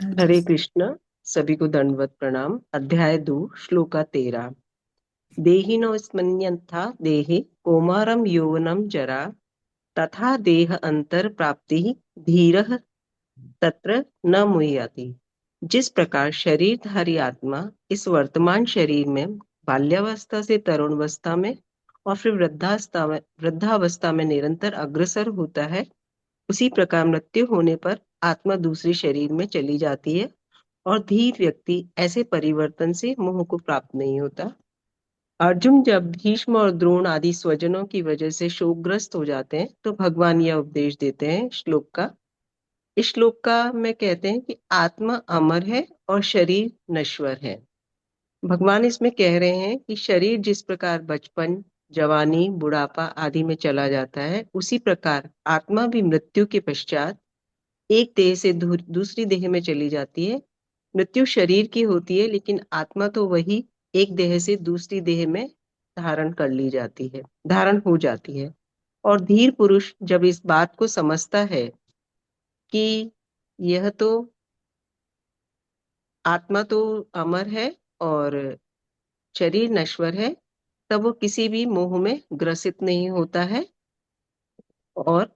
हरे just Krishna. सभी को दंडवत प्रणाम। अध्याय 2 श्लोका 13। देहिनोऽस्मिन्यथा देहे कौमारं यौवनं जरा तथा देह अंतर प्राप्ति धीरः तत्र न मुह्यति। जिस प्रकार शरीरधारी आत्मा इस वर्तमान शरीर में बाल्यावस्था से तरुणावस्था में और फिर वृद्धावस्था में निरंतर अग्रसर होता है, उसी प्रकार मृत्यु होने पर आत्मा दूसरे शरीर में चली जाती है और धीर व्यक्ति ऐसे परिवर्तन से मोह को प्राप्त नहीं होता। अर्जुन जब भीष्म और द्रोण आदि स्वजनों की वजह से शोकग्रस्त हो जाते हैं तो भगवान यह उपदेश देते हैं श्लोक का। इस श्लोक का में कहते हैं कि आत्मा अमर है और शरीर नश्वर है। भगवान इसमें कह रहे हैं कि शरीर जिस प्रकार बचपन, जवानी, बुढ़ापा आदि में चला जाता है, उसी प्रकार आत्मा भी मृत्यु के पश्चात एक देह से दूसरी देह में चली जाती है। मृत्यु शरीर की होती है, लेकिन आत्मा तो वही एक देह से दूसरी देह में धारण हो जाती है। और धीर पुरुष जब इस बात को समझता है कि यह तो आत्मा तो अमर है और शरीर नश्वर है, तब वो किसी भी मोह में ग्रसित नहीं होता है और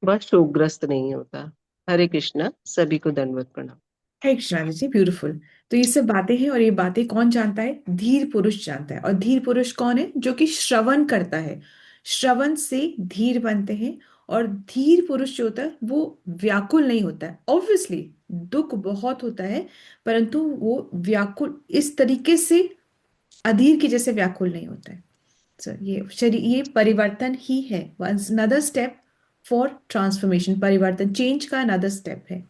वह शोकग्रस्त नहीं होता। हरे कृष्णा। सभी को दंडवत प्रणाम। है कृष्णा जी, ब्यूटीफुल। तो ये सब बातें हैं, और ये बातें कौन जानता है? धीर पुरुष जानता है। और धीर पुरुष कौन है? जो कि श्रवण करता है। श्रवण से धीर बनते हैं। और धीर पुरुष जो होता है वो व्याकुल नहीं होता है। ऑब्वियसली दुख बहुत होता है, परंतु वो व्याकुल इस तरीके से अधीर के जैसे व्याकुल नहीं होता है। सर, ये शरीर, ये परिवर्तन ही है। Once another step for transformation, परिवर्तन चेंज का अनदर स्टेप है।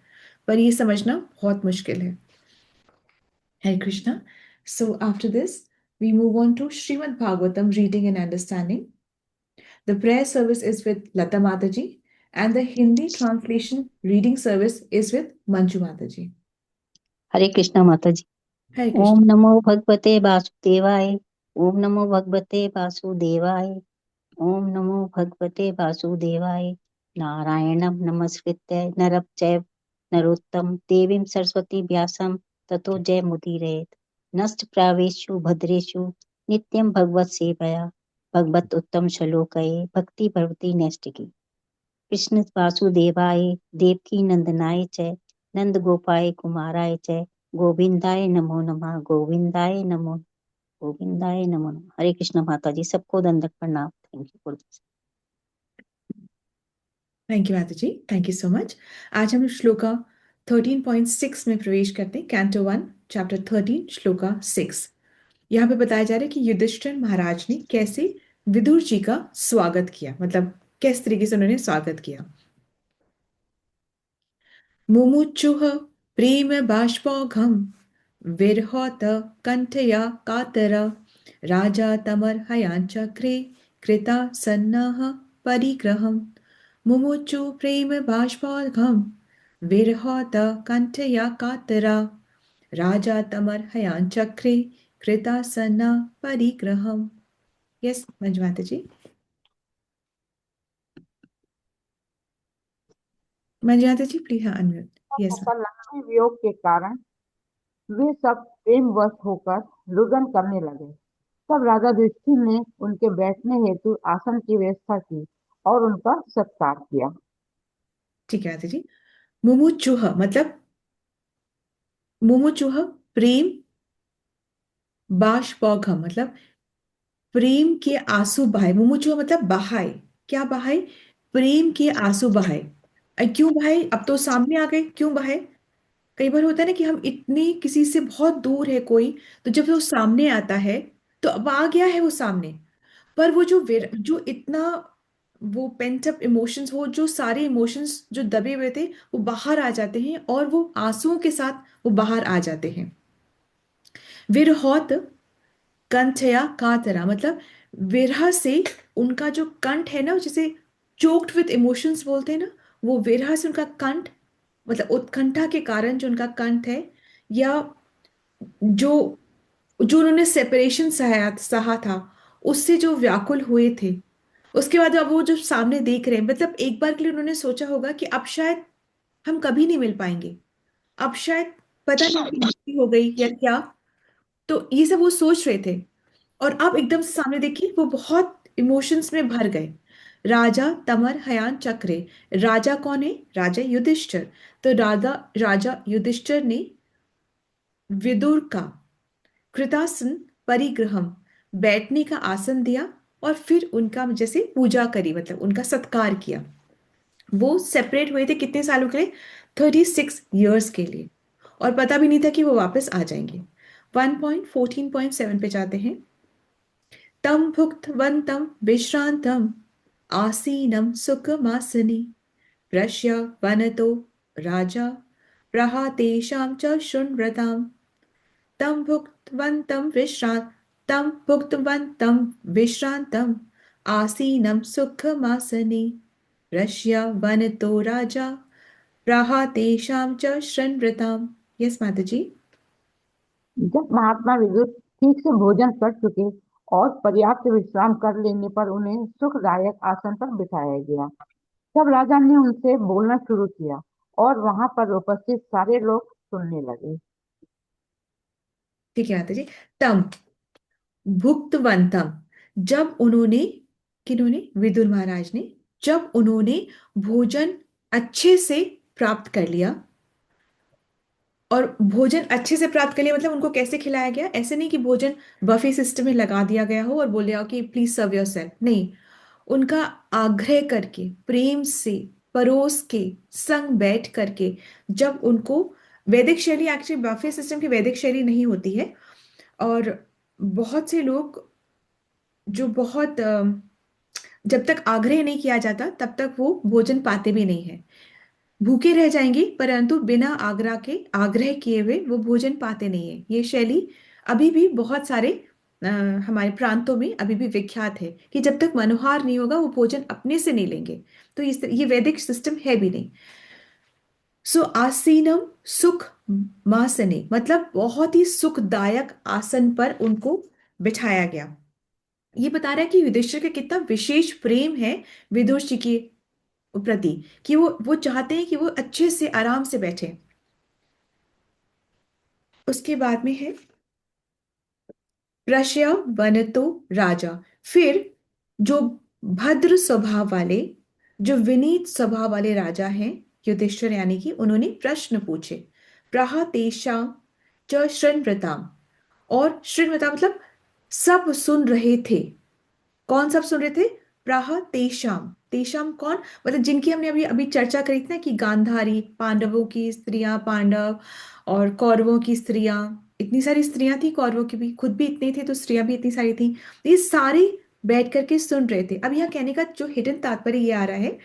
पर ये समझना बहुत मुश्किल है। Hare Krishna. So after this, we move on to Srimad Bhagavatam reading and understanding. The prayer service is with Lata Mataji, and the Hindi translation reading service is with Manju Mataji. हरे कृष्णा माता जी। Hare ओम Krishna. नमो भगवते वासुदेवाय। ओम नमो भगवते वासुदेवाय। ओम नमो भगवते वासुदेवाय। नारायणं नमस्कृत्य नरं चैव नरोत्तमं देवीं सरस्वती व्यासं ततो जयमुदीरयेत्। नष्ट प्रावेषु भद्रेषु नित्यं भगवत् सेवया भगवत उत्तम श्लोकये भक्ति भगवती नैष्टिकी। कृष्ण वासुदेवाय देवकी नंदनाय च नंद गोपाय कुमाराय च गोविंदाय नमो नमः गोविंदाय नमो गोविंदाय नमो नमः। हरे कृष्ण माता जी, सबको दंडक प्रणाम। Thank you for this. Thank you माता जी, थैंक यू सो मच। आज हम श्लोका 13.6 में प्रवेश करते हैं। Canto 1 chapter 13 shloka 6। यहाँ पे बताया जा रहा है कि युधिष्ठिर महाराज ने कैसे विदुर जी का स्वागत किया, मतलब किस तरीके से उन्होंने स्वागत किया। मुमुचुः प्रेम बाष्पौघं विरहौत कंठया कातर राजा तमर्हयाञ्चक्रे कृता सन्नः परिग्रहम्। मुमुचु प्रेम बाष्पौघं विरहौत कंठया कातरा राजा तमर्हयाञ्चक्रे कृता सन्नः परिग्रहम्। यस मंजू माता जी। मंजू माता जी प्लीज, हाँ, अनम्यूट। यस होकर लक्ष्मी वियोग के कारण वे सब प्रेमवश होकर रुदन करने लगे। तब राजा युधिष्ठिर ने उनके बैठने हेतु आसन की व्यवस्था की और उनका सत्कार किया। ठीक है माता जी। मुमुचुह मतलब, मुमुचुह प्रेम बाष्पौघम मतलब प्रेम के आंसू बहाए। मुमुचुह मतलब बहाए। क्या बहाए? प्रेम के आंसू बहाए। क्यों बहाए? अब तो सामने आ गए, क्यों बहाए? कई बार होता है ना कि हम इतनी किसी से बहुत दूर है कोई, तो जब वो सामने आता है तो अब आ गया है वो सामने, पर वो जो इतना वो पेंट अप इमोशंस, वो जो सारे इमोशंस जो दबे हुए थे वो बाहर आ जाते हैं, और वो आंसुओं के साथ वो बाहर आ जाते हैं। विरहौत कंठया कातरा मतलब विरह से उनका जो कंठ है ना, जिसे चोक्ड विद इमोशंस बोलते हैं ना, वो विरह से उनका कंठ, मतलब उत्कंठा के कारण जो उनका कंठ है, या जो जो उन्होंने सेपरेशन सहा था, उससे जो व्याकुल हुए थे, उसके बाद अब वो जो सामने देख रहे हैं, मतलब एक बार के लिए उन्होंने सोचा होगा कि अब शायद हम कभी नहीं मिल पाएंगे, अब शायद पता नहीं उनकी मृत्यु हो गई या क्या, तो ये सब वो सोच रहे थे। और अब एकदम से सामने देखिए वो बहुत इमोशंस में भर गए। राजा तमर हयान चक्रे। राजा कौन है? राजा युधिष्ठिर। तो राजा राजा युधिष्ठिर ने विदुर का कृतासन परिग्रहम, बैठने का आसन दिया, और फिर उनका जैसे पूजा करी, मतलब उनका सत्कार किया। वो सेपरेट हुए थे कितने सालों के लिए? 36 ईयर्स के लिए। और पता भी नहीं था कि वो वापस आ जाएंगे। 1.14.7 पे जाते हैं। तं भुक्तवन्तं विश्रान्तं आसीनं सुखमासने प्रश्य वनतो राजा प्रहातेषां च शृण्वताम्। तं भुक्तवन्तं विश्रान्तं आसीनं सुखमासने प्रश्य वनतो राजा प्रहातेषां च शृण्वताम्। यस माता जी। जब महात्मा विदुर ठीक से भोजन कर चुके और पर्याप्त विश्राम कर लेने पर उन्हें सुखदायक आसन पर बिठाया गया, तब राजा ने उनसे बोलना शुरू किया और वहां पर उपस्थित सारे लोग सुनने लगे। ठीक है माता जी। तम भुक्तवंतम, जब उन्होंने, किन्होंने? विदुर महाराज ने। जब उन्होंने भोजन अच्छे से प्राप्त कर लिया, और भोजन अच्छे से प्राप्त कर लिया मतलब उनको कैसे खिलाया गया? ऐसे नहीं कि भोजन बफे सिस्टम में लगा दिया गया हो और बोल दिया हो कि प्लीज सर्व योर सेल्फ, नहीं। उनका आग्रह करके, प्रेम से परोस के, संग बैठ करके, जब उनको, वैदिक शैली एक्चुअली बफे सिस्टम की वैदिक शैली नहीं होती है। और बहुत से लोग जो बहुत जब तक आग्रह नहीं किया जाता तब तक वो भोजन पाते भी नहीं है, भूखे रह जाएंगे, परंतु बिना आग्रह किए हुए वो भोजन पाते नहीं है। ये शैली अभी भी बहुत सारे अ, हमारे प्रांतों में अभी भी विख्यात है कि जब तक मनोहार नहीं होगा वो भोजन अपने से नहीं लेंगे। तो ये वैदिक सिस्टम है भी नहीं। सो आसीनम सुख मासने, मतलब बहुत ही सुखदायक आसन पर उनको बिठाया गया। ये बता रहा है कि युधिष्ठिर का कितना विशेष प्रेम है विदुर जी के प्रति, कि वो चाहते हैं कि वो अच्छे से आराम से बैठे। उसके बाद में है प्रशय वनतो राजा। फिर जो भद्र स्वभाव वाले, जो विनीत स्वभाव वाले राजा हैं युधिष्ठिर, यानी कि उन्होंने प्रश्न पूछे। प्रहातेषां च शृण्वताम्, और शृण्वता मतलब सब सुन रहे थे। कौन सब सुन रहे थे? प्राह तेषाम। तेषाम कौन? मतलब जिनकी हमने अभी अभी चर्चा करी थी ना, कि गांधारी, पांडवों की स्त्रियां पांडव, और कौरवों की स्त्रियां, इतनी सारी स्त्रियां थी, कौरवों की भी खुद भी इतने थे तो स्त्रियां भी इतनी सारी थी। ये सारे बैठ करके सुन रहे थे। अब यहाँ कहने का जो हिडन तात्पर्य ये आ रहा है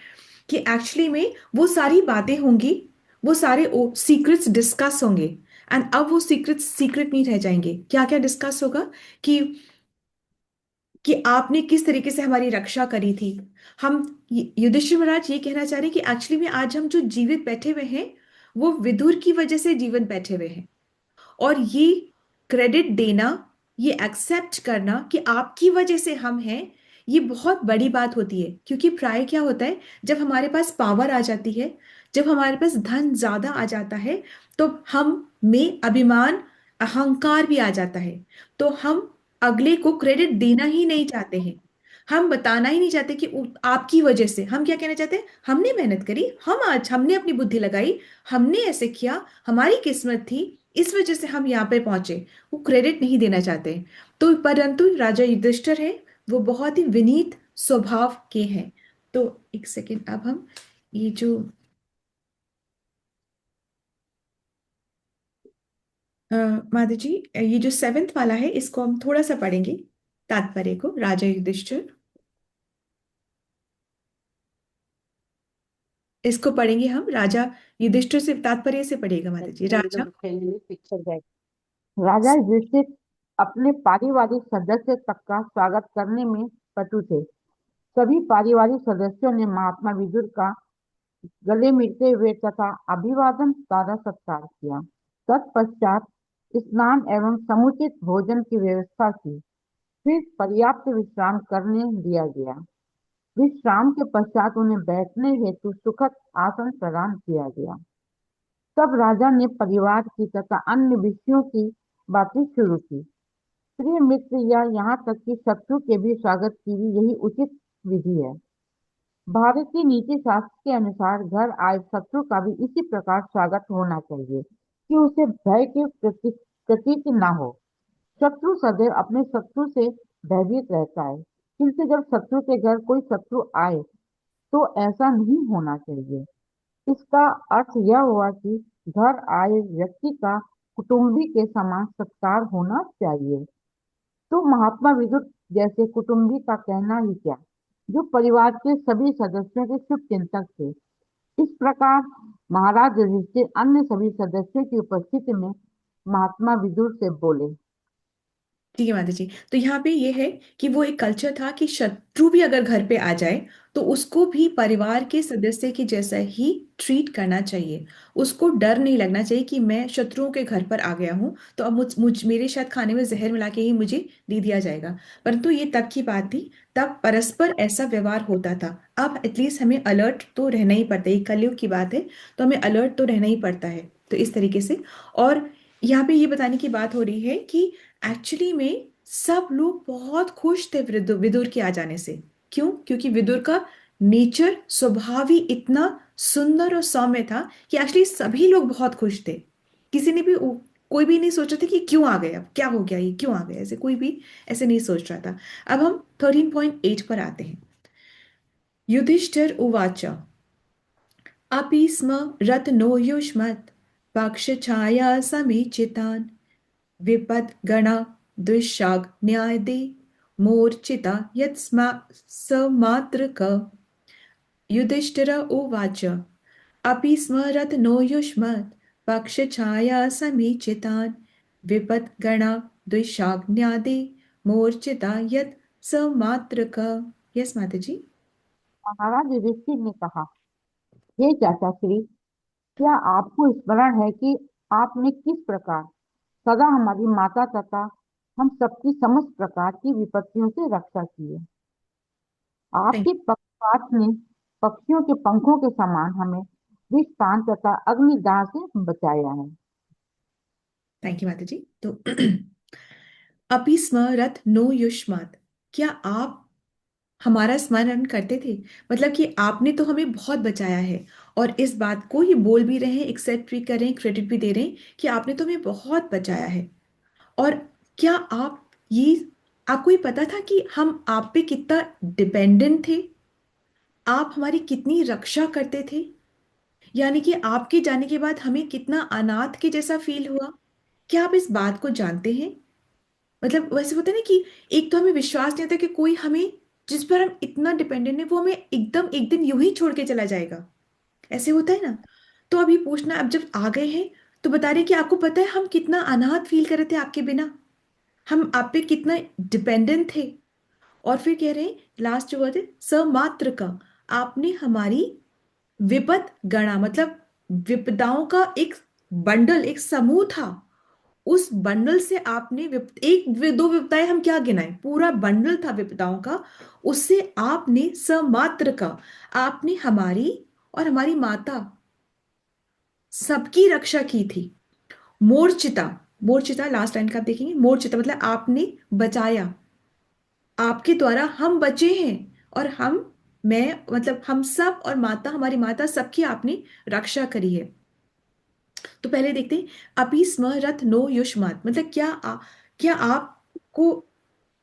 कि एक्चुअली में वो सारी बातें होंगी, वो सारे सीक्रेट्स डिस्कस होंगे। एंड अब वो सीक्रेट्स सीक्रेट नहीं रह जाएंगे। क्या क्या डिस्कस होगा? कि आपने किस तरीके से हमारी रक्षा करी थी। हम, युधिष्ठिर महाराज ये कहना चाह रहे हैं कि एक्चुअली में आज हम जो जीवित बैठे हुए हैं वो विदुर की वजह से जीवन बैठे हुए हैं। और ये क्रेडिट देना, ये एक्सेप्ट करना कि आपकी वजह से हम हैं, ये बहुत बड़ी बात होती है। क्योंकि प्राय क्या होता है, जब हमारे पास पावर आ जाती है, जब हमारे पास धन ज्यादा आ जाता है, तो हम में अभिमान, अहंकार भी आ जाता है। तो हम अगले को क्रेडिट देना ही नहीं चाहते हैं। हम बताना ही नहीं चाहते कि आपकी वजह से। हम क्या कहना चाहते हैं? हमने मेहनत करी, हम आज हमने अपनी बुद्धि लगाई, हमने ऐसे किया, हमारी किस्मत थी, इस वजह से हम यहाँ पे पहुंचे। वो क्रेडिट नहीं देना चाहते। तो परंतु राजा युधिष्ठिर है, वो बहुत ही विनीत स्वभाव के हैं। तो एक सेकेंड, अब हम ये जो माता जी, ये जो 7th वाला है इसको हम थोड़ा सा पढ़ेंगे, तात्पर्य को, राजा युधिष्ठिर। इसको पढ़ेंगे हम, राजा युधिष्ठिर से तात्पर्य से पढ़ेगा माता जी। राजा, राजा युधिष्ठिर अपने पारिवारिक सदस्य तक का स्वागत करने में पटु थे। सभी पारिवारिक सदस्यों ने महात्मा विदुर का गले मिलते हुए तथा अभिवादन द्वारा सत्कार किया। तत्पश्चात स्नान एवं समुचित भोजन की व्यवस्था की, फिर पर्याप्त विश्राम करने दिया गया। विश्राम के पश्चात उन्हें बैठने हेतु सुखद आसन प्रदान किया गया। तब राजा ने परिवार की तथा अन्य विषयों की बातें शुरू की। प्रिय मित्र या यहाँ तक कि शत्रु के भी स्वागत की भी यही उचित विधि है। भारतीय नीति शास्त्र के अनुसार घर आए शत्रु का भी इसी प्रकार स्वागत होना चाहिए कि उसे भय के प्रतीत न हो। शत्रु सदैव अपने शत्रु से भयभीत रहता है, किंतु जब शत्रु के घर कोई शत्रु आए तो ऐसा नहीं होना चाहिए। इसका अर्थ यह हुआ कि घर आए व्यक्ति का कुटुंबी के समान सत्कार होना चाहिए। तो महात्मा विदुर जैसे कुटुंबी का कहना ही क्या, जो परिवार के सभी सदस्यों के शुभ चिंतक थे। इस प्रकार महाराज युधिष्ठिर अन्य सभी सदस्यों की उपस्थिति में महात्मा विदुर से बोले। ठीक है माता जी। तो यहाँ पे ये है कि वो एक कल्चर था कि शत्रु भी अगर घर पे आ जाए तो उसको भी परिवार के सदस्य की जैसा ही ट्रीट करना चाहिए। उसको डर नहीं लगना चाहिए कि मैं शत्रुओं के घर पर आ गया हूँ तो अब मेरे शायद खाने में जहर मिला के ही मुझे दे दिया जाएगा। परंतु ये तब की बात थी, तब परस्पर ऐसा व्यवहार होता था। अब एटलीस्ट हमें अलर्ट तो रहना ही पड़ता है, ये कलयुग की बात है तो हमें अलर्ट तो रहना ही पड़ता है। तो इस तरीके से, और यहाँ पे ये बताने की बात हो रही है कि एक्चुअली में सब लोग बहुत खुश थे विदुर के आ जाने से। क्यों? क्योंकि विदुर का नेचर, स्वभाव ही इतना सुंदर और सौम्य था कि एक्चुअली सभी लोग बहुत खुश थे। किसी ने भी कोई भी नहीं सोच रहा था कि क्यों आ गए, अब क्या हो गया, ये क्यों आ गए, ऐसे कोई भी ऐसे नहीं सोच रहा था। अब हम 13.8 पर आते हैं। युधिष्ठिर उवाच अपि स्म रत्नो युष्मत् पक्षछाया समीचितान् विपद्गणा दुष्टाग्न्यायदे मूर्छिता यत्स्मा समात्रक। युधिष्ठिर उवाच अपि स्मरत् नो युष्मत् पक्षछाया समीचितान् विपद्गणा दुष्टाग्न्यायदे मूर्छिता यत् समात्रक। यस माता जी। महाराज युधिष्ठिर ने कहा, हे चाचा श्री, क्या आपको स्मरण है कि आपने किस प्रकार सदा हमारी माता तथा हम सबकी समस्त प्रकार की विपत्तियों से रक्षा की है। थैंक आपके पक्षपात ने पक्षियों के पंखों के समान हमें विषपान तथा अग्निदाह से बचाया है। थैंक यू माता जी। तो अपि स्मरत नो युष्मत्, क्या आप हमारा स्मरण करते थे? मतलब कि आपने तो हमें बहुत बचाया है, और इस बात को ये बोल भी रहे हैं, एक्सेप्ट भी कर रहे हैं, क्रेडिट भी दे रहे हैं कि आपने तो हमें बहुत बचाया है। और क्या आप ये आपको ये पता था कि हम आप पे कितना डिपेंडेंट थे, आप हमारी कितनी रक्षा करते थे? यानी कि आपके जाने के बाद हमें कितना अनाथ के जैसा फील हुआ। क्या आप इस बात को जानते हैं? मतलब वैसे होता है ना कि एक तो हमें विश्वास नहीं होता कि कोई हमें, जिस पर हम इतना डिपेंडेंट है, वो हमें एकदम एक दिन यूं ही छोड़ के चला जाएगा। ऐसे होता है ना। तो अभी पूछना, अब जब आ गए हैं तो बता रहे कि आपको पता है हम कितना अनाथ फील कर रहे थे आपके बिना, हम आप पे कितना डिपेंडेंट थे। और फिर कह रहे हैं लास्ट जो वर्ड है समात्र का, आपने हमारी विपद गणा, मतलब विपदाओं का एक बंडल, एक समूह था, उस बंडल से आपने दो विपदाएं हम क्या गिनाएं, पूरा बंडल था विपदाओं का, उससे आपने समात्र का, आपने हमारी और हमारी माता सबकी रक्षा की थी। मोर्चिता, मोर्चिता लास्ट लाइन का आप देखेंगे, मोर्चिता मतलब आपने बचाया, आपके द्वारा हम बचे हैं, और हम, मैं मतलब हम सब, और माता, हमारी माता सबकी आपने रक्षा करी है। तो पहले देखते हैं, अपि स्म रथ नो युष्मात्, मतलब क्या आपको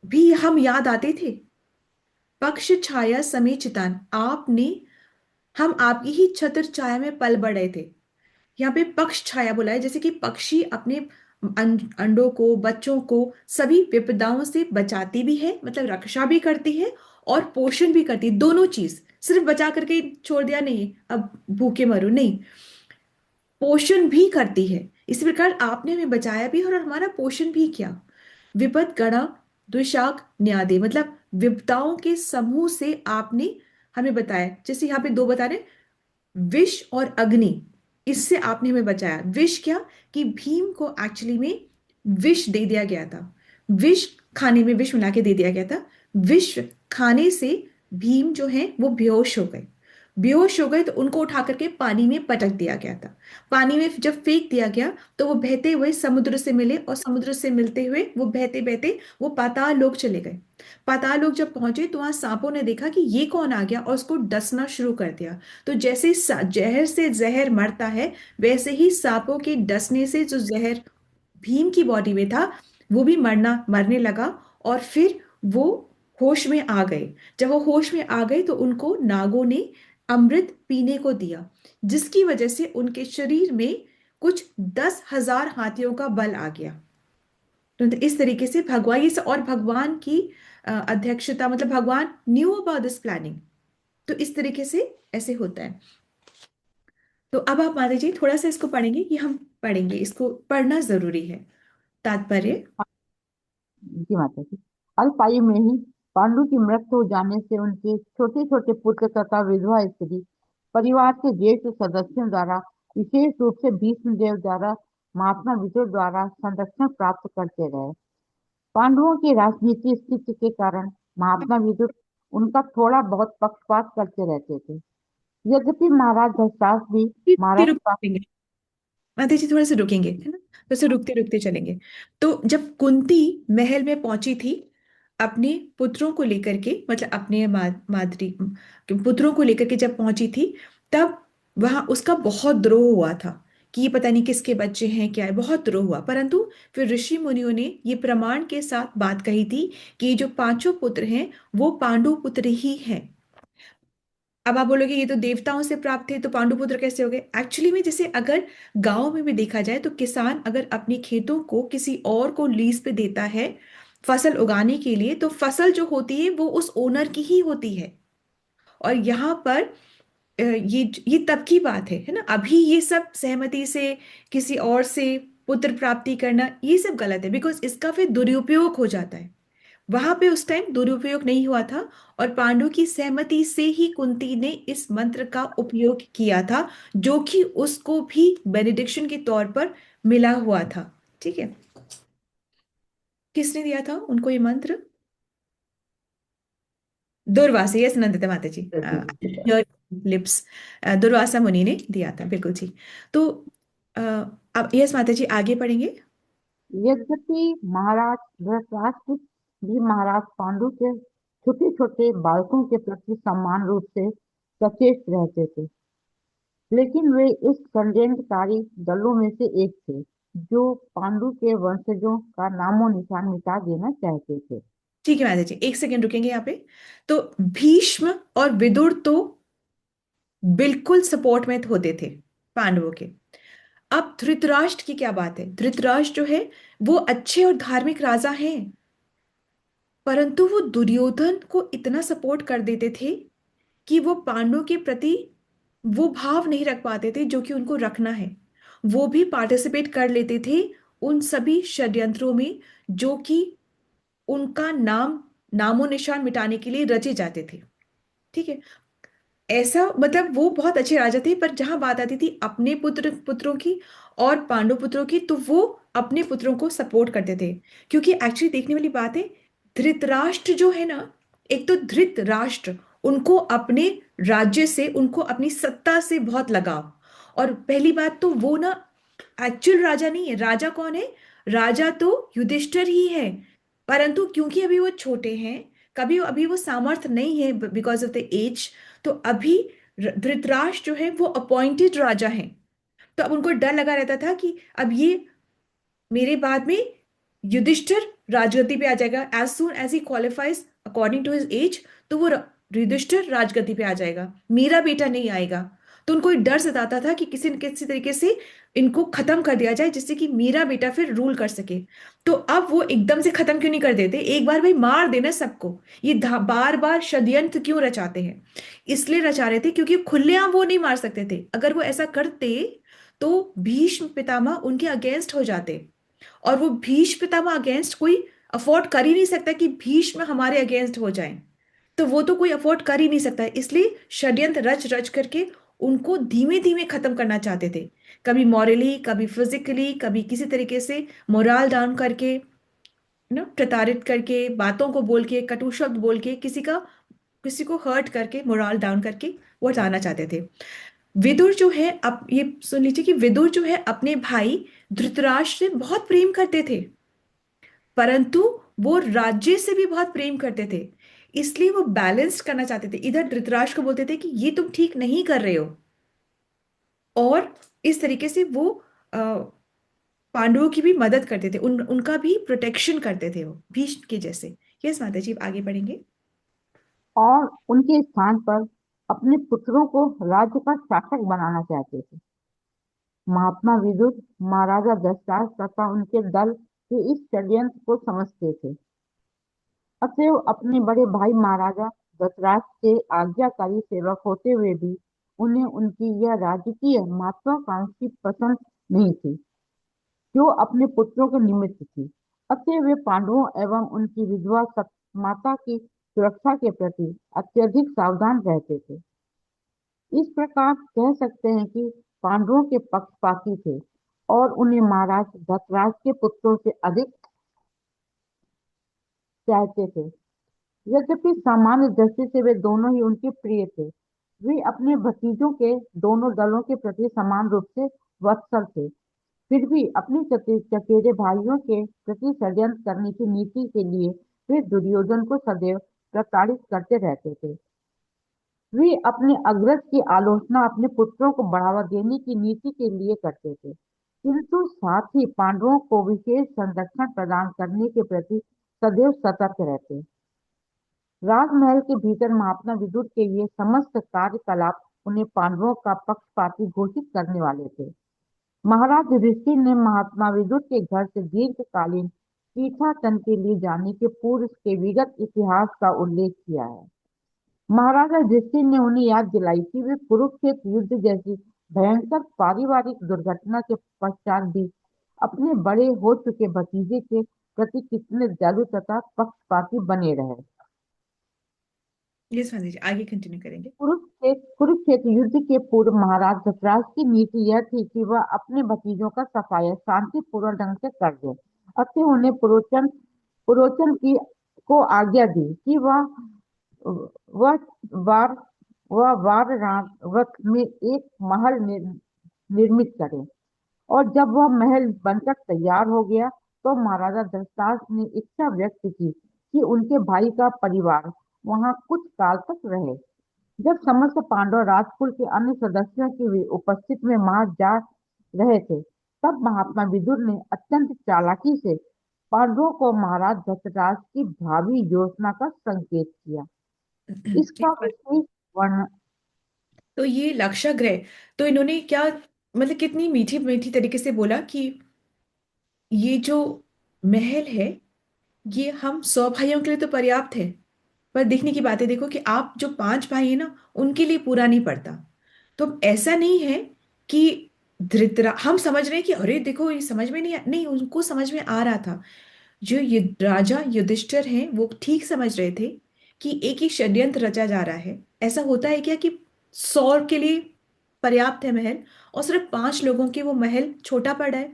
भी हम याद आते थे? पक्ष छाया समेचितान, आपने, हम आपकी ही छत्र छाया में पल बढ़े थे। यहाँ पे पक्ष छाया बोला है, जैसे कि पक्षी अपने अंडों को, बच्चों को सभी विपदाओं से बचाती भी है, मतलब रक्षा भी करती है और पोषण भी करती है, दोनों चीज। सिर्फ बचा करके छोड़ दिया नहीं, अब भूखे मरो नहीं, पोषण भी करती है। इसी प्रकार आपने हमें बचाया भी और हमारा पोषण भी किया। विपद गणा द्विशाख न्यादे, मतलब विपदाओं के समूह से आपने हमें बताया। जैसे यहाँ पे दो बता रहे, विष और अग्नि, इससे आपने हमें बचाया। विष क्या, कि भीम को एक्चुअली में विष दे दिया गया था, विष खाने में विष मिला के दे दिया गया था। विष खाने से भीम जो है वो बेहोश हो गए। बेहोश हो गए तो उनको उठा करके पानी में पटक दिया गया था। पानी में जब फेंक दिया गया तो वो बहते हुए समुद्र से मिले, और समुद्र से मिलते हुए वो बहते बहते वो पाताल लोक चले गए। पाताल लोक जब पहुंचे तो वहां सांपों ने देखा कि ये कौन आ गया, और उसको डसना शुरू कर दिया। तो जैसे जहर से जहर मरता है, वैसे ही सांपों के डसने से जो जहर भीम की बॉडी में था वो भी मरने लगा। और फिर वो होश में आ गए। जब वो होश में आ गए तो उनको नागों ने अमृत पीने को दिया, जिसकी वजह से उनके शरीर में कुछ 10,000 हाथियों का बल आ गया। तो इस तरीके से भगवान ये और भगवान की अध्यक्षता, मतलब भगवान न्यू अबाउट दिस प्लानिंग। तो इस तरीके से ऐसे होता है। तो अब आप माता जी थोड़ा सा इसको पढ़ेंगे, कि हम पढ़ेंगे, इसको पढ़ना जरूरी है, तात्पर्य। जी माता जी। अल्प आयु में ही पांडु की मृत्यु हो जाने से उनके छोटे छोटे पुत्र तथा विधवा स्त्री परिवार के ज्येष्ठ सदस्यों द्वारा, विशेष रूप से भीष्मदेव द्वारा, महात्मा विदुर द्वारा संरक्षण प्राप्त करते रहे। पांडवों की राजनीतिक स्थिति के कारण महात्मा विदुर उनका थोड़ा बहुत पक्षपात करते रहते थे। यद्यपि महाराज धृतराष्ट्र भी रुकते महाराज रुकेंगे माता जी, थोड़ा सा रुकेंगे, है ना? थोड़ा सा रुकते रुकते चलेंगे। तो जब कुंती महल में पहुंची थी अपने पुत्रों को लेकर के, मतलब अपने माद्री पुत्रों को लेकर के जब पहुंची थी, तब वहां उसका बहुत द्रोह हुआ था कि ये पता नहीं किसके बच्चे हैं, क्या है, बहुत द्रोह हुआ। परंतु फिर ऋषि मुनियों ने ये प्रमाण के साथ बात कही थी कि ये जो पांचों पुत्र हैं वो पांडु पुत्र ही हैं। अब आप बोलोगे ये तो देवताओं से प्राप्त थे, तो पांडुपुत्र कैसे हो गए? एक्चुअली में जैसे अगर गांव में भी देखा जाए तो किसान अगर अपनी खेतों को किसी और को लीज पे देता है फसल उगाने के लिए, तो फसल जो होती है वो उस ओनर की ही होती है। और यहाँ पर ये तब की बात है ना? अभी ये सब सहमति से किसी और से पुत्र प्राप्ति करना ये सब गलत है, बिकॉज इसका फिर दुरुपयोग हो जाता है। वहां पे उस टाइम दुरुपयोग नहीं हुआ था, और पांडु की सहमति से ही कुंती ने इस मंत्र का उपयोग किया था, जो कि उसको भी बेनेडिक्शन के तौर पर मिला हुआ था। ठीक है, किसने दिया था उनको ये मंत्र? दुर्वासा, यस नंदिता माता जी, लिप्स, दुर्वासा मुनि ने दिया था, बिल्कुल जी। तो अ, अब यस माता जी आगे पढ़ेंगे। यद्यपि महाराज धृतराष्ट्र भी महाराज पांडु के छोटे छोटे बालकों के प्रति समान रूप से सचेत रहते थे, लेकिन वे इस षड्यंत्रकारी दलों में से एक थे जो पांडु के वंशजों का नामो निशान मिटा देना चाहते थे। ठीक है माता जी, एक सेकंड रुकेंगे यहाँ पे। तो भीष्म और विदुर तो बिल्कुल सपोर्ट में होते थे पांडवों के। अब धृतराष्ट्र की क्या बात है? धृतराष्ट्र जो है वो अच्छे और धार्मिक राजा हैं, परंतु वो दुर्योधन को इतना सपोर्ट कर देते थे कि वो पांडवों के प्रति वो भाव नहीं रख पाते थे जो कि उनको रखना है। वो भी पार्टिसिपेट कर लेते थे उन सभी षड्यंत्रों में जो कि उनका नामो निशान मिटाने के लिए रचे जाते थे। ठीक है, ऐसा मतलब वो बहुत अच्छे राजा थे, पर जहां बात आती थी अपने पुत्रों की और पांडु पुत्रों की, तो वो अपने पुत्रों को सपोर्ट करते थे। क्योंकि एक्चुअली देखने वाली बात है, धृतराष्ट्र जो है ना, एक तो धृतराष्ट्र, उनको अपने राज्य से, उनको अपनी सत्ता से बहुत लगाव। और पहली बात तो वो ना एक्चुअल राजा नहीं है। राजा कौन है? राजा तो युधिष्ठिर ही है, परंतु क्योंकि अभी वो छोटे हैं, कभी अभी वो सामर्थ्य नहीं है बिकॉज ऑफ द एज, तो अभी धृतराष्ट्र जो है वो अपॉइंटेड राजा हैं। तो अब उनको डर लगा रहता था कि अब ये मेरे बाद में युधिष्ठिर राजगद्दी पे आ जाएगा, एज सुन एज ही qualifies according to his age, तो वो युधिष्ठिर राजगद्दी पे आ जाएगा, मेरा बेटा नहीं आएगा। तो उनको एक डर सताता था कि किसी न किसी तरीके से इनको खत्म कर दिया जाए, जिससे कि मेरा बेटा फिर रूल कर सके। तो अब वो एकदम से खत्म क्यों नहीं कर देते? एक बार भाई मार देना सबको। ये बार बार षड्यंत्र क्यों रचाते हैं? इसलिए रचा रहे थे क्योंकि खुलेआम वो नहीं मार सकते थे। अगर वो ऐसा करते तो भीष्म पितामह उनके अगेंस्ट हो जाते, और वो भीष्म पितामह अगेंस्ट कोई अफोर्ड कर ही नहीं सकता कि भीष्म हमारे अगेंस्ट हो जाएं। तो वो तो कोई अफोर्ड कर ही नहीं सकता है, इसलिए षड्यंत्र रच रच करके उनको धीमे धीमे खत्म करना चाहते थे। कभी मॉरली, कभी फिजिकली, कभी किसी तरीके से मोराल डाउन करके, ना प्रताड़ित करके, बातों को बोल के, कटु शब्द बोल के, किसी को हर्ट करके, मोराल डाउन करके वो हटाना चाहते थे। विदुर जो है, अब ये सुन लीजिए कि विदुर जो है अपने भाई धृतराष्ट्र से बहुत प्रेम करते थे, परंतु वो राज्य से भी बहुत प्रेम करते थे। इसलिए वो बैलेंस करना चाहते थे। इधर धृतराष्ट्र को बोलते थे कि ये तुम ठीक नहीं कर रहे हो, और इस तरीके से वो अ, पांडवों की भी मदद करते थे, उनका भी प्रोटेक्शन करते थे, वो भीष्म के जैसे। यस माता जी, आगे बढ़ेंगे। और उनके स्थान पर अपने पुत्रों को राज्य का शासक बनाना चाहते थे। महात्मा विदुर महाराजा दशरथ तथा उनके दल के इस षड्यंत्र को समझते थे। अतएव अपने बड़े भाई महाराजा धृतराष्ट्र के आज्ञाकारी सेवक होते हुए भी उन्हें उनकी यह राजकीय महत्वाकांक्षी पसंद नहीं थी, जो अपने पुत्रों के निमित्त थी। अतएव वे पांडवों एवं उनकी विधवा माता की सुरक्षा के प्रति अत्यधिक सावधान रहते थे। इस प्रकार कह सकते हैं कि पांडवों के पक्षपाती थे और उन्हें महाराज धृतराष्ट्र के पुत्रों से अधिक चाहते थे। यद्यपि सामान्य दृष्टि से वे दोनों ही उनके प्रिय थे, वे अपने भतीजों के दोनों दलों के प्रति समान रूप से वत्सल थे। फिर भी अपने चचेरे भाइयों के प्रति षड्यंत्र करने की नीति के लिए वे दुर्योधन को सदैव प्रताड़ित करते रहते थे। वे अपने अग्रज की आलोचना अपने पुत्रों को बढ़ावा देने की नीति के लिए करते थे, किंतु साथ ही पांडवों को विशेष संरक्षण प्रदान करने के प्रति सदैव सतर्क रहते। राजमहल के भीतर महात्मा विदुर के ये समस्त कार्यकलाप उन्हें पांडवों का पक्षपाती घोषित करने वाले थे। महाराज युधिष्ठिर ने महात्मा विदुर के घर से दीर्घकालीन तीर्थाटन के लिए जाने के पूर्व के विगत इतिहास का उल्लेख किया है। महाराजा युधिष्ठिर ने उन्हें याद दिलाई कि वे कुरुक्षेत्र युद्ध जैसी भयंकर पारिवारिक दुर्घटना के पश्चात भी अपने बड़े हो चुके भतीजे के प्रति कितने दयालु तथा पक्षपाती बने रहे। यस माता जी, आगे कंटिन्यू करेंगे। कुरुक्षेत्र युद्ध के पूर्व महाराज धृतराष्ट्र की नीति यह थी कि वह अपने भतीजों का सफाया शांतिपूर्ण ढंग से कर दे। अतः उन्हें पुरोचन की को आज्ञा दी कि वह वार वाराणवत में एक महल निर्मित करे। और जब वह महल बनकर तैयार हो गया तो महाराजा धृतराष्ट्र ने इच्छा व्यक्त की कि उनके भाई का परिवार वहां कुछ काल तक रहे। जब समस्त पांडव राजकुल के अन्य सदस्यों की भी उपस्थिति में वहां जा रहे थे, तब महात्मा विदुर ने अत्यंत चालाकी से पांडवों को महाराज धृतराष्ट्र की भावी योजना का संकेत किया। इसका विशेष वर्णन तो ये लक्षाग्रह, तो इन्होंने क्या, मतलब कितनी मीठी मीठी तरीके से बोला कि ये जो महल है ये हम 100 भाइयों के लिए तो पर्याप्त है, पर देखने की बात है, देखो कि आप जो 5 भाई हैं ना, उनके लिए पूरा नहीं पड़ता। तो ऐसा नहीं है कि धृतरा हम समझ रहे हैं कि अरे देखो ये समझ में नहीं, उनको समझ में आ रहा था। जो राजा युधिष्ठिर हैं वो ठीक समझ रहे थे कि एक ही षड्यंत्र रचा जा रहा है। ऐसा होता है क्या कि 100 के लिए पर्याप्त है महल, और सिर्फ 5 लोगों के वो महल छोटा पड़ रहा है।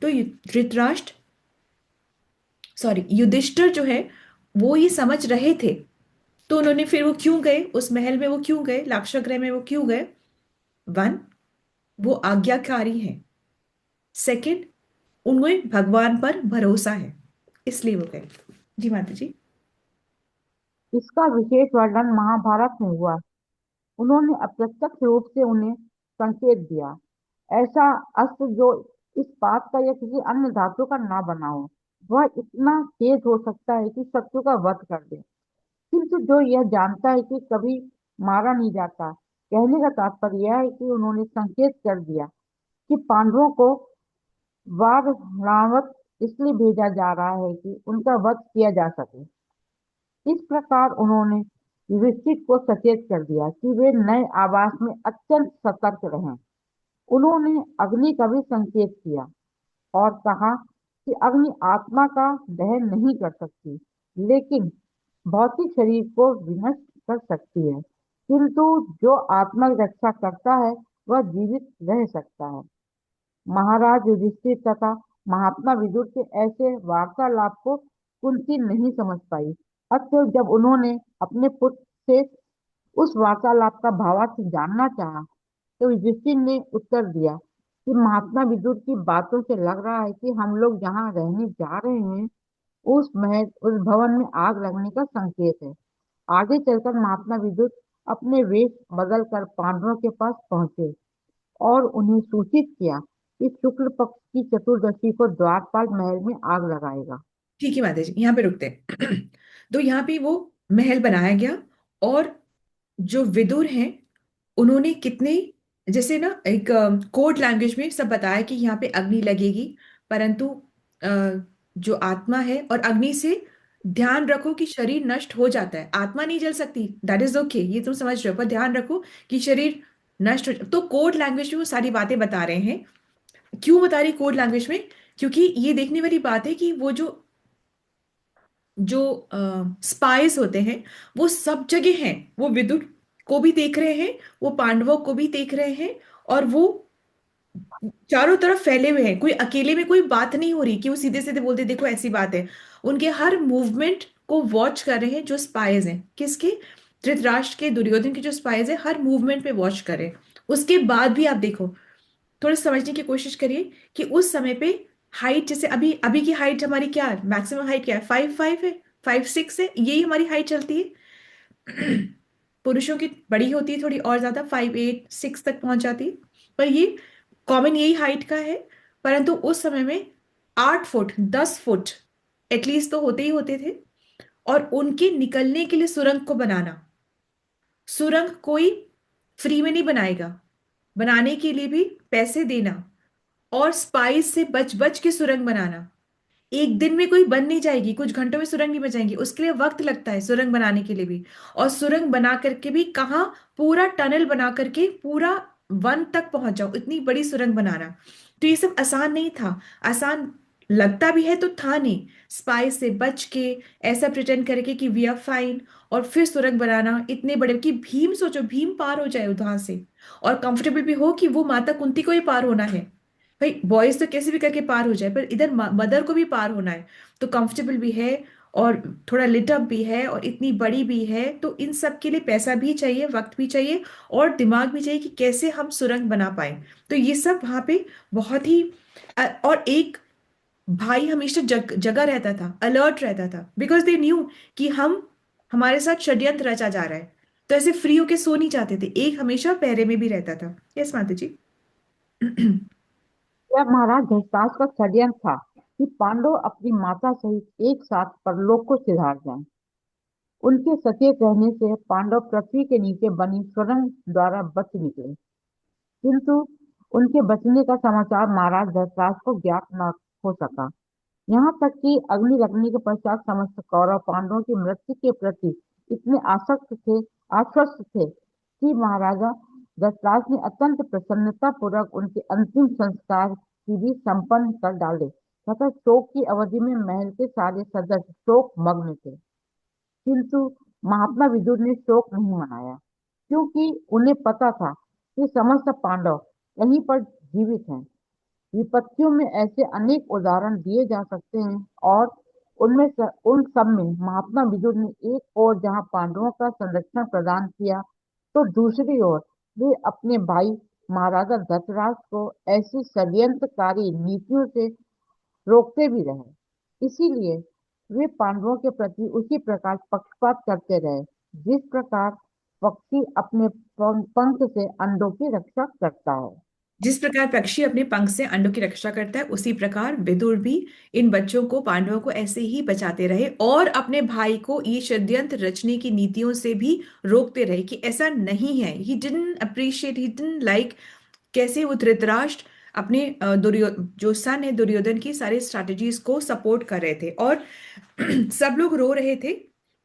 तो धृतराष्ट्र, सॉरी, युधिष्ठिर जो है वो ये समझ रहे थे। तो उन्होंने फिर वो क्यों गए उस महल में, वो क्यों गए लाक्षागृह में, वो क्यों गए? वन, वो आज्ञाकारी हैं। सेकंड, उन्हें भगवान पर भरोसा है, इसलिए वो गए। जी माता जी। इसका विशेष वर्णन महाभारत में हुआ। उन्होंने अप्रत्यक्ष रूप से उन्हें संकेत दिया, ऐसा अस्त्र जो इस बात का या किसी अन्य धातु का ना बना हो, वह इतना तेज हो सकता है कि शत्रु का वध कर दे, किंतु जो यह जानता है कि कभी मारा नहीं जाता। कहने का तात्पर्य यह है कि उन्होंने संकेत कर दिया कि पांडवों को वारणावत इसलिए भेजा जा रहा है कि उनका वध किया जा सके। इस प्रकार उन्होंने युधिष्ठिर को सचेत कर दिया कि वे नए आवास में अत्यंत सतर्क रहें। उन्होंने अग्नि का भी संकेत किया और कहा कि अग्नि आत्मा का दहन नहीं कर सकती, लेकिन भौतिक शरीर को विनष्ट कर सकती है, किंतु जो आत्मा की रक्षा करता है वह जीवित रह सकता है। महाराज युधिष्ठिर तथा महात्मा विदुर के ऐसे वार्तालाप को कुंती नहीं समझ पाई। अतः जब उन्होंने अपने पुत्र से उस वार्तालाप का भावार्थ जानना चाहा तो युधिष्ठिर ने उत्तर दिया कि महात्मा विदुर की बातों से लग रहा है कि हम लोग जहाँ रहने जा रहे हैं उस भवन में आग लगने का संकेत है। आगे चलकर महात्मा विदुर अपने वेश बदलकर पांडवों के पास पहुंचे और उन्हें सूचित किया कि शुक्ल पक्ष की चतुर्दशी को द्वारपाल महल में आग लगाएगा। ठीक है माता जी, यहाँ पे रुकते हैं। तो यहाँ पे वो महल बनाया गया, और जो विदुर हैं उन्होंने कितने, जैसे ना एक कोड लैंग्वेज में सब बताया कि यहाँ पे अग्नि लगेगी, परंतु अ, जो आत्मा है, और अग्नि से ध्यान रखो कि शरीर नष्ट हो जाता है, आत्मा नहीं जल सकती, दैट इज ओके, ये तुम समझ रहे हो, पर ध्यान रखो कि शरीर नष्ट हो तो कोड लैंग्वेज में वो सारी बातें बता रहे हैं। क्यों बता रही कोड लैंग्वेज में? क्योंकि ये देखने वाली बात है कि वो जो जो स्पाइस होते हैं वो सब जगह हैं, वो विदुर को भी देख रहे हैं, वो पांडवों को भी देख रहे हैं, और वो चारों तरफ फैले हुए हैं, कोई अकेले में कोई बात नहीं हो रही कि वो सीधे सीधे बोलते देखो ऐसी बात है। उनके हर मूवमेंट को वॉच कर रहे हैं जो स्पाइज हैं, किसके? धृतराष्ट्र के, दुर्योधन के जो स्पाइज है हर मूवमेंट पे वॉच कर रहे हैं। उसके बाद भी आप देखो, थोड़ा समझने की कोशिश करिए कि उस समय पे हाइट, जैसे अभी अभी की हाइट हमारी क्या है, मैक्सिमम हाइट क्या है, 5'5" है, 5'6" है, यही हमारी हाइट चलती है। पुरुषों की बड़ी होती है थोड़ी और ज्यादा, 5'8", 6 तक पहुंच जाती है, पर ये कॉमन यही हाइट का है। परंतु उस समय में 8 फुट 10 फुट एटलीस्ट तो होते ही होते थे। और उनके निकलने के लिए सुरंग को बनाना, सुरंग कोई फ्री में नहीं बनाएगा, बनाने के लिए भी पैसे देना, और स्पाइस से बच बच के सुरंग बनाना। एक दिन में कोई बन नहीं जाएगी, कुछ घंटों में सुरंग नहीं बन जाएंगी, उसके लिए वक्त लगता है सुरंग बनाने के लिए भी। और सुरंग बना करके भी कहाँ, पूरा टनल बना करके पूरा वन तक पहुंच जाओ, इतनी बड़ी सुरंग बनाना, तो ये सब आसान नहीं था। आसान लगता भी है तो था नहीं। स्पाई से बच के ऐसा प्रिटेंड करके कि वी आर फाइन, और फिर सुरंग बनाना इतने बड़े कि भीम, सोचो भीम पार हो जाए उधर से, और कंफर्टेबल भी हो कि वो माता कुंती को ही पार होना है। भाई बॉयज तो कैसे भी करके पार हो जाए, पर इधर मदर को भी पार होना है, तो कंफर्टेबल भी है, और थोड़ा लिटअप भी है, और इतनी बड़ी भी है, तो इन सब के लिए पैसा भी चाहिए, वक्त भी चाहिए, और दिमाग भी चाहिए कि कैसे हम सुरंग बना पाए। तो ये सब वहां पे बहुत ही और एक भाई हमेशा जगह रहता था, अलर्ट रहता था, बिकॉज दे न्यू कि हम, हमारे साथ षड्यंत्र रचा जा रहा है, तो ऐसे फ्री होके सो नहीं जाते थे, एक हमेशा पहरे में भी रहता था। यस माता जी। यह महाराज धृतराष्ट्र का षड्यंत्र था कि पांडव अपनी माता सहित एक साथ परलोक को सिधार जाएं। उनके सचेत रहने से पांडव पृथ्वी के नीचे बनी सुरंग द्वारा बच निकले, किंतु उनके बचने का समाचार महाराज धृतराष्ट्र को ज्ञात न हो सका। यहाँ तक कि अग्नि लगने के पश्चात समस्त कौरव पांडवों की मृत्यु के प्रति इतने आश्वस्त थे कि महाराजा धृतराष्ट्र ने अत्यंत प्रसन्नता पूर्वक उनके अंतिम संस्कार की भी संपन्न कर डाले तथा शोक की अवधि में महल के सारे सदस्य शोक मग्न थे। किंतु महात्मा विदुर ने शोक नहीं मनाया, क्योंकि उन्हें पता था कि समस्त पांडव यहीं पर जीवित हैं। विपत्तियों में ऐसे अनेक उदाहरण दिए जा सकते हैं, और उन सब में महात्मा विदुर ने एक ओर जहां पांडवों का संरक्षण प्रदान किया, तो दूसरी ओर वे अपने भाई महाराजा धृतराष्ट्र को ऐसी षड्यंत्रकारी नीतियों से रोकते भी रहे। इसीलिए वे पांडवों के प्रति उसी प्रकार पक्षपात करते रहे जिस प्रकार पक्षी अपने पंख से अंडों की रक्षा करता है। जिस प्रकार पक्षी अपने पंख से अंडों की रक्षा करता है, उसी प्रकार विदुर भी इन बच्चों को, पांडवों को ऐसे ही बचाते रहे, और अपने भाई को ये षड्यंत्र रचने की नीतियों से भी रोकते रहे कि ऐसा नहीं है। He didn't appreciate, he didn't like कैसे वो धृतराष्ट्र अपने जो सन है दुर्योधन की सारी स्ट्रैटेजीज को सपोर्ट कर रहे थे, और सब लोग रो रहे थे,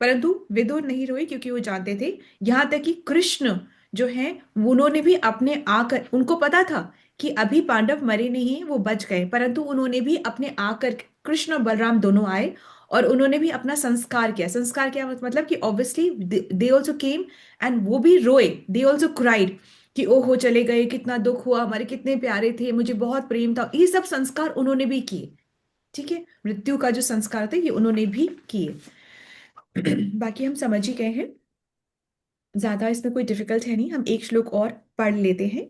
परंतु विदुर नहीं रोए, क्योंकि वो जानते थे, यहाँ तक कि कृष्ण जो है उन्होंने भी अपने आकर, उनको पता था कि अभी पांडव मरे नहीं, वो बच गए, परंतु उन्होंने भी अपने आकर, कृष्ण और बलराम दोनों आए, और उन्होंने भी अपना संस्कार किया। संस्कार क्या मतलब कि obviously they also came, and वो भी रोए, दे ऑल्सो क्राइड कि ओहो चले गए, कितना दुख हुआ, हमारे कितने प्यारे थे, मुझे बहुत प्रेम था, ये सब संस्कार उन्होंने भी किए। ठीक है, मृत्यु का जो संस्कार था ये उन्होंने भी किए। बाकी हम समझ ही गए हैं। ज्यादा इसमें कोई डिफिकल्ट है नहीं, हम एक श्लोक और पढ़ लेते हैं।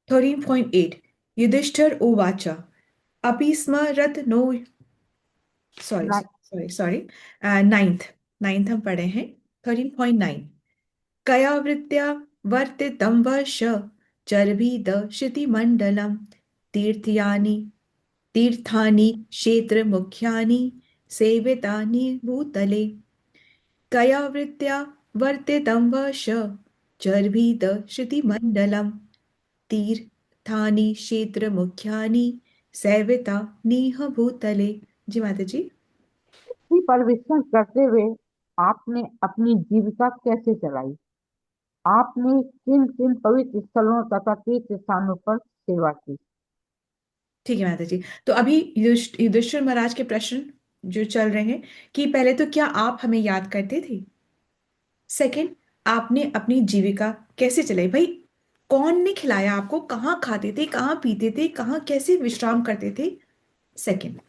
13.8 युधिष्ठिर उवाच अपि स्म रथ नो, सॉरी ना- सॉरी सॉरी, नाइन्थ, नाइन्थ हम पढ़े हैं। 13.9 कया वृत्त्या वर्तितं वर्ष चर्विद क्षितिमण्डलं तीर्थयानि तीर्थानि क्षेत्र मुख्यानि सेवितानि भूतले। कया वृत्त्या वर्तितं वर्ष चर्विद क्षितिमण्डलं तीर्थानि क्षेत्र मुख्यानि सेवितानि भूतले। जी माता जी। इसी पर विश्वास करते हुए आपने अपनी जीविका कैसे चलाई? आपने किन किन पवित्र स्थलों तथा तीर्थ स्थानों पर सेवा की? ठीक है माता जी। तो अभी युधिष्ठिर महाराज के प्रश्न जो चल रहे हैं कि पहले तो क्या आप हमें याद करते थे, सेकंड आपने अपनी जीविका कैसे चलाई, भाई कौन ने खिलाया आपको, कहाँ खाते थे, कहाँ पीते थे, कहाँ कैसे विश्राम करते थे, सेकंड।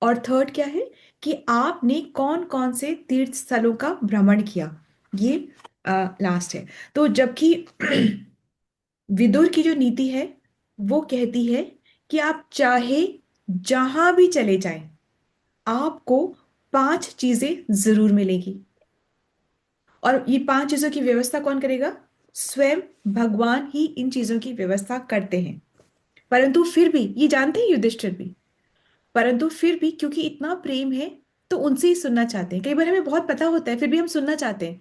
और थर्ड क्या है कि आपने कौन कौन से तीर्थ स्थलों का भ्रमण किया, ये लास्ट है। तो जबकि विदुर की जो नीति है वो कहती है कि आप चाहे जहां भी चले जाएं आपको 5 चीजें जरूर मिलेगी। और ये 5 चीजों की व्यवस्था कौन करेगा, स्वयं भगवान ही इन चीजों की व्यवस्था करते हैं। परंतु फिर भी ये जानते हैं युधिष्ठिर भी, परंतु फिर भी क्योंकि इतना प्रेम है तो उनसे ही सुनना चाहते हैं। कई बार हमें बहुत पता होता है फिर भी हम सुनना चाहते हैं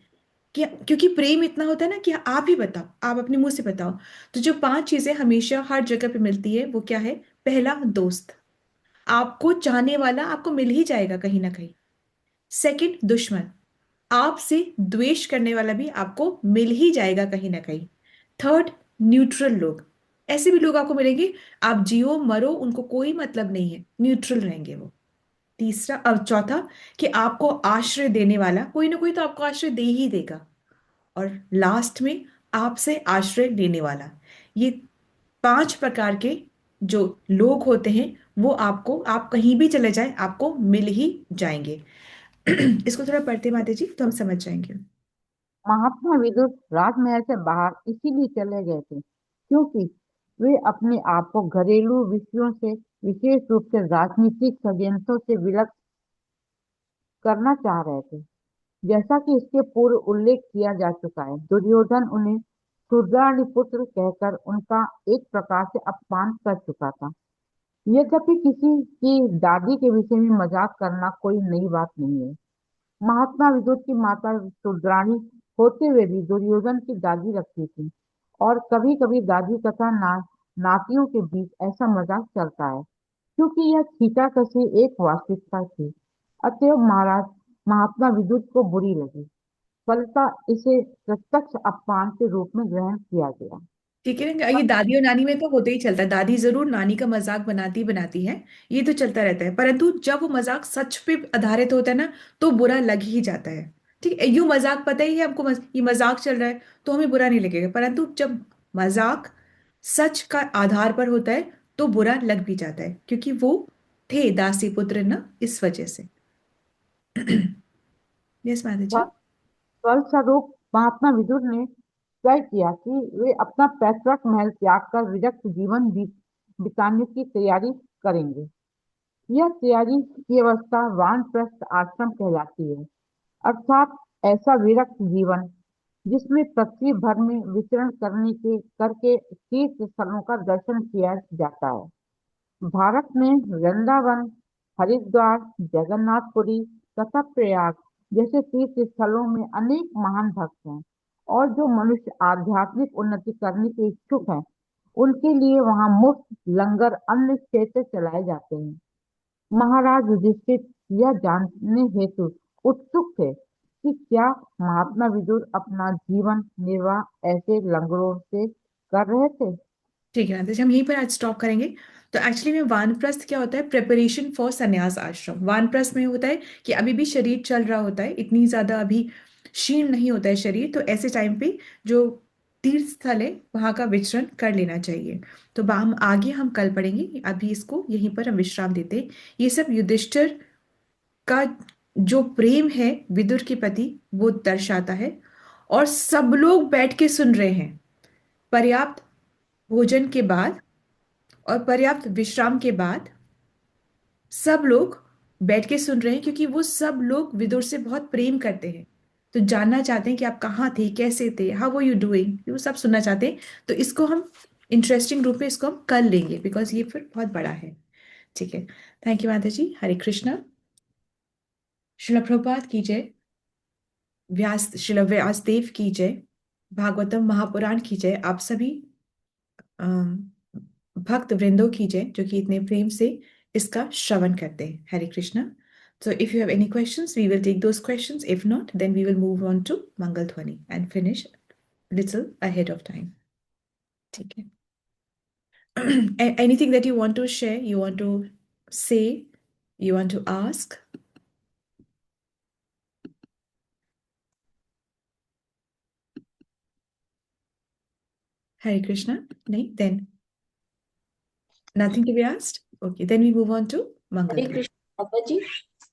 कि क्योंकि प्रेम इतना होता है ना कि आप ही बताओ, आप अपने मुंह से बताओ। तो जो 5 चीजें हमेशा हर जगह पे मिलती है वो क्या है, पहला दोस्त, आपको चाहने वाला आपको मिल ही जाएगा कहीं ना कहीं। सेकंड दुश्मन, आपसे द्वेष करने वाला भी आपको मिल ही जाएगा कहीं ना कहीं। थर्ड न्यूट्रल लोग, ऐसे भी लोग आपको मिलेंगे, आप जियो मरो उनको कोई मतलब नहीं है, न्यूट्रल रहेंगे वो। तीसरा, अब चौथा, कि आपको आश्रय देने वाला कोई ना कोई तो आपको आश्रय दे ही देगा। और लास्ट में आपसे आश्रय लेने वाला। ये 5 प्रकार के जो लोग होते हैं वो आपको, आप कहीं भी चले जाएं आपको मिल ही जाएंगे। इसको थोड़ा पढ़ते माता जी तो हम समझ जाएंगे। महात्मा विदुर राजमहल से बाहर इसीलिए चले गए थे क्योंकि वे अपने आप को घरेलू विषयों से, विशेष रूप से राजनीतिक षड्यंत्रों से विलग करना चाह रहे थे। जैसा कि इसके पूर्व उल्लेख किया जा चुका है, दुर्योधन उन्हें पुत्र कहकर उनका एक प्रकार से अपमान कर चुका था। यद्यपि किसी की दादी के विषय में मजाक करना कोई नई बात नहीं है। महात्मा विदुर की माता रुद्राणी होते हुए भी दुर्योधन की दादी लगती थी और कभी कभी दादी तथा नातियों के बीच ऐसा मजाक चलता है क्योंकि यह छींटाकशी एक वास्तविकता थी। अतएव महात्मा विदुर को बुरी लगी, फलतः इसे प्रत्यक्ष अपमान के रूप में ग्रहण किया गया। ठीक है ना, ये दादी और नानी में तो होते ही चलता है, दादी जरूर नानी का मजाक बनाती बनाती है, ये तो चलता रहता है। परंतु जब वो मजाक सच पे आधारित होता है ना तो बुरा लग ही जाता है। ठीक है, यूं मजाक पता ही है हमको, ये मजाक चल रहा है तो हमें बुरा नहीं लगेगा, परंतु जब मजाक सच का आधार पर होता है तो बुरा लग भी जाता है, क्योंकि वो थे दासी पुत्र ना, इस वजह से। यस माता जी। फलस्वरूप महात्मा विदुर ने तय किया कि वे अपना पैतृक महल त्याग कर विरक्त जीवन बिताने की तैयारी करेंगे। यह तैयारी की अवस्था वानप्रस्थ आश्रम कहलाती है, अर्थात ऐसा विरक्त जीवन जिसमें पृथ्वी भर में विचरण करके तीर्थ स्थलों का दर्शन किया जाता है। भारत में वृंदावन, हरिद्वार, जगन्नाथपुरी तथा प्रयाग जैसे तीर्थ स्थलों में अनेक महान भक्त हैं और जो मनुष्य आध्यात्मिक उन्नति करने के इच्छुक हैं, उनके लिए वहाँ मुफ्त लंगर अन्न क्षेत्र चलाए जाते हैं। महाराज युधिष्ठिर यह जानने हेतु उत्सुक थे कि क्या महात्मा विदुर अपना जीवन निर्वाह ऐसे लंगरों से कर रहे थे। ठीक है आदर्श, हम यहीं पर आज स्टॉप करेंगे। तो एक्चुअली में वानप्रस्थ क्या होता है, प्रिपरेशन फॉर संन्यास आश्रम। वानप्रस्थ में होता है कि अभी भी शरीर चल रहा होता है, इतनी ज्यादा अभी क्षीण नहीं होता है शरीर, तो ऐसे टाइम पे जो तीर्थ स्थल है वहां का विचरण कर लेना चाहिए। तो हम आगे हम कल पढ़ेंगे, अभी इसको यहीं पर हम विश्राम देते हैं। ये सब युधिष्ठिर का जो प्रेम है विदुर के प्रति वो दर्शाता है। और सब लोग बैठ के सुन रहे हैं, पर्याप्त भोजन के बाद और पर्याप्त विश्राम के बाद सब लोग बैठ के सुन रहे हैं, क्योंकि वो सब लोग विदुर से बहुत प्रेम करते हैं, तो जानना चाहते हैं कि आप कहाँ थे, कैसे थे, हाउ वर यू डूइंग, वो सब सुनना चाहते हैं। तो इसको हम इंटरेस्टिंग रूप में इसको हम कर लेंगे, बिकॉज ये फिर बहुत बड़ा है। ठीक है, थैंक यू माता जी। हरे कृष्णा। श्रील प्रभुपाद की जय। श्रील व्यासदेव की जय। भागवतम महापुराण की जय। आप सभी अम, भक्त वृंदों की जय जो कि इतने प्रेम से इसका श्रवण करते हैं। हरे Krishna. So if you have any questions, we will take those questions. If not, then we will move on to Mangal Dhwani and finish little ahead of time. ठीक है। Anything that you want to share, you want to say, you want to ask? Hare Krishna. No, then nothing to be asked. Okay, then we move on to Mangal Hare Dhwani. Krishna माता जी।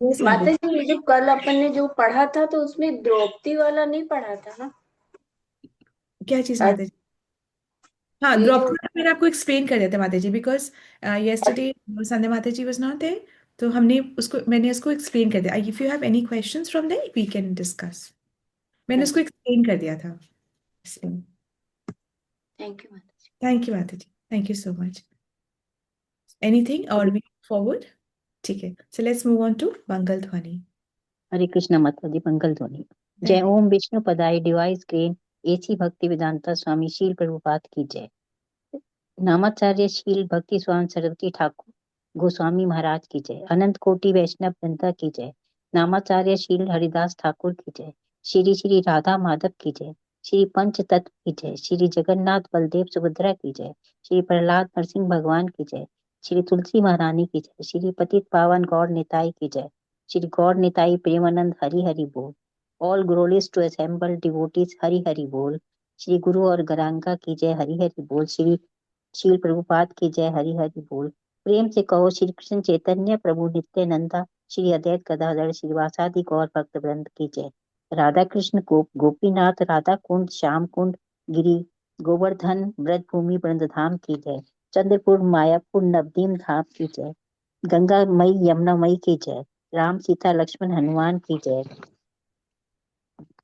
Yes, माता Madhu. जी, ये जो कल अपन ने जो पढ़ा था तो उसमें द्रौपदी वाला नहीं पढ़ा था ना? क्या चीज आज माता जी? हाँ, ये ड्रॉप जो मैंने आपको एक्सप्लेन कर दिया था माता जी, बिकॉज yesterday संध्या माता जी वाज नॉट देयर, तो मैंने उसको एक्सप्लेन कर दिया। If you have any questions from there we can discuss. मैंने उसको एक्सप्लेन कर दिया था इसलिए। थैंक यू माता जी। थैंक यू माता जी, thank you so much. Anything और वी फॉरवर्ड? ठीक है, so let's move on to Mangal Dhwani. Hare Krishna माता जी। मंगल ध्वनि। जय Thank ओम विष्णु पदाय divine grace AC Bhaktivedanta स्वामी शील प्रभुपाद की जय। नामाचार्य शील भक्ति स्वामी सरस्वती ठाकुर गोस्वामी महाराज की जय। अनंत कोटि वैष्णव जनता की जय। नामाचार्य शील हरिदास ठाकुर की जय। श्री श्री राधा माधव की जय। श्री पंच तत्व की जय। श्री जगन्नाथ बलदेव सुभद्रा की जय। श्री प्रहलाद नरसिंह भगवान की जय। श्री तुलसी महारानी की जय। श्री पतित पावन गौर निताई की जय। श्री गौर निताई प्रेमानंद हरि हरि बोल। All glories to assemble devotees Hari Hari बोल। श्री गुरु और गौरांगा की जय हरि हरि बोल। श्री शील प्रभुपाद की जय हरि हरि बोल। प्रेम से कहो श्री कृष्ण चैतन्य प्रभु नित्यानंदा श्री अद्वैत गदाधर श्रीवासादि गौर भक्त वृंद की जय। राधा कृष्ण गोपीनाथ राधा कुंड श्याम कुंड गिरी गोवर्धन ब्रज भूमि वृंदाधाम की जय। चंद्रपुर मायापुर नवदीप धाम की जय। गंगा मई यमुना मई की जय। राम सीता लक्ष्मण हनुमान की जय।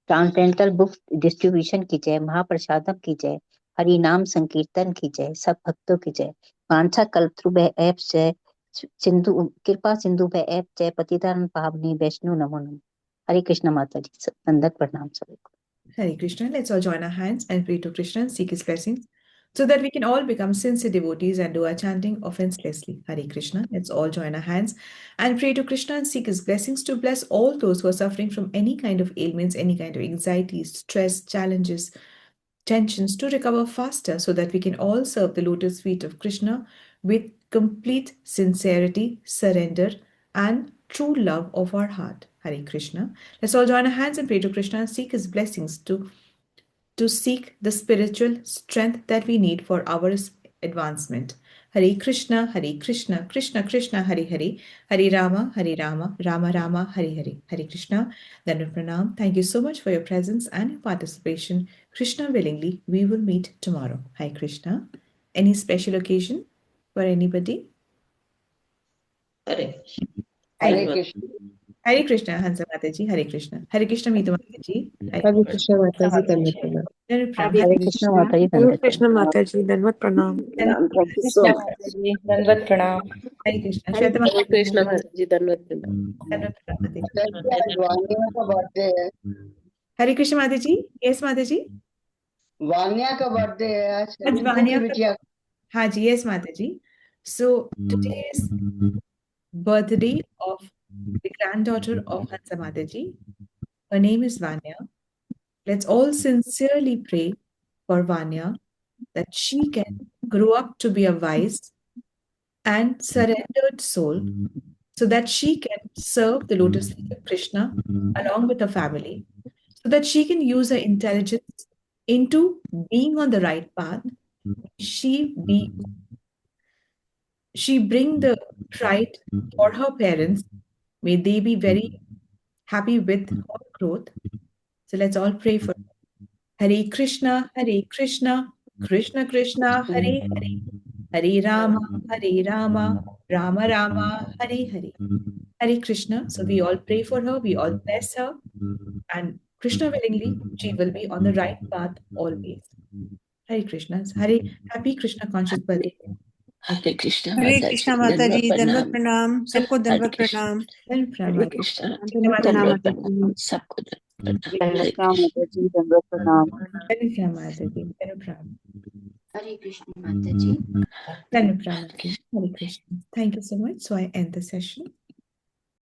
ट्रांसेंडेंटल बुक डिस्ट्रीब्यूशन की जय। महाप्रसादम की जय। हरि नाम संकीर्तन की जय। सब भक्तों की जय। वांछा कल्पतरु ऐप जय सिंधु कृपा सिंधु ऐप जय पतितान पावनी वैष्णो नमो नमः। हरे कृष्ण माता जी। वंदक प्रणाम सभी को। Hare Krishna. Let's all join our hands and pray to Krishna and seek his blessings so that we can all become sincere devotees and do our chanting offenselessly. Hare Krishna. Let's all join our hands and pray to Krishna and seek his blessings to bless all those who are suffering from any kind of ailments, any kind of anxieties, stress, challenges, tensions, to recover faster so that we can all serve the lotus feet of Krishna with complete sincerity, surrender, and true love of our heart. Hare Krishna. Let's all join our hands and pray to Krishna and seek his blessings to seek the spiritual strength that we need for our advancement. Hare Krishna, Krishna Krishna, Hare Hare, Hare Rama, Rama Rama, Hare Hare. Hare Krishna. Dandavat Pranam. Thank you so much for your presence and your participation. Krishna willingly, we will meet tomorrow. Hare Krishna. Any special occasion for anybody? अरे हरे Hare Krishna. Hare Krishna, Hansa Mataji. Hare Krishna. Hare Krishna, Meeta Mataji. Hare हरे कृष्ण माता जी, धन्यवाद प्रणाम। Dandavat Pranam. हरे कृष्ण माता जी। हरे वंदक कृष्ण प्रणाम। माता जी, धन्यवाद प्रणाम। Thank you so Krishna much. माता जी, दंडवत प्रणाम। Hare Krishna. हरे Shweta हरे Mataji. कृष्ण माता जी, धन्यवाद प्रणाम। Dandavat Pranam, Mataji. आज वान्या का बर्थडे है। Hare Krishna Mataji. Yes, Mataji. Vanya का बर्थडे है आज। आज रिंकू की वानिया का बिटिया। हाँ जी, yes Mataji. So today is birthday of the granddaughter of Hansa Mataji. Her name is Vanya. Let's all sincerely pray for Vanya that she can grow up to be a wise and surrendered soul so that she can serve the lotus feet of Krishna along with her family, so that she can use her intelligence into being on the right path. She bring the pride for her parents. May they be very happy with her growth. So let's all pray for her. Hare Krishna, Krishna Krishna, Hare Hare, Hare Rama, Rama Rama, Hare Hare. Hare Krishna. So we all pray for her, we all bless her, and Krishna willingly, she will be on the right path always. Hare Krishna. Hare, happy Krishna conscious birthday. हरे कृष्णा हरे माता कृष्णा जी, माता जी, दंडवत दंडवत प्रणाम। प्रणाम, सबको हरे दंडवत कृष्ण, प्रणाम। हरे कृष्णा, दंडवत प्रणाम दंडवत माता जी। प्रणाम, सबको दंडवत प्रणाम। हरे नमस्कार कृष्ण। माता जी, दंडवत प्रणाम। Hare Maata Ji, Hare Prabhu. हरे कृष्ण माता जी। Hare Krishna. Thank you so much. So I end the session.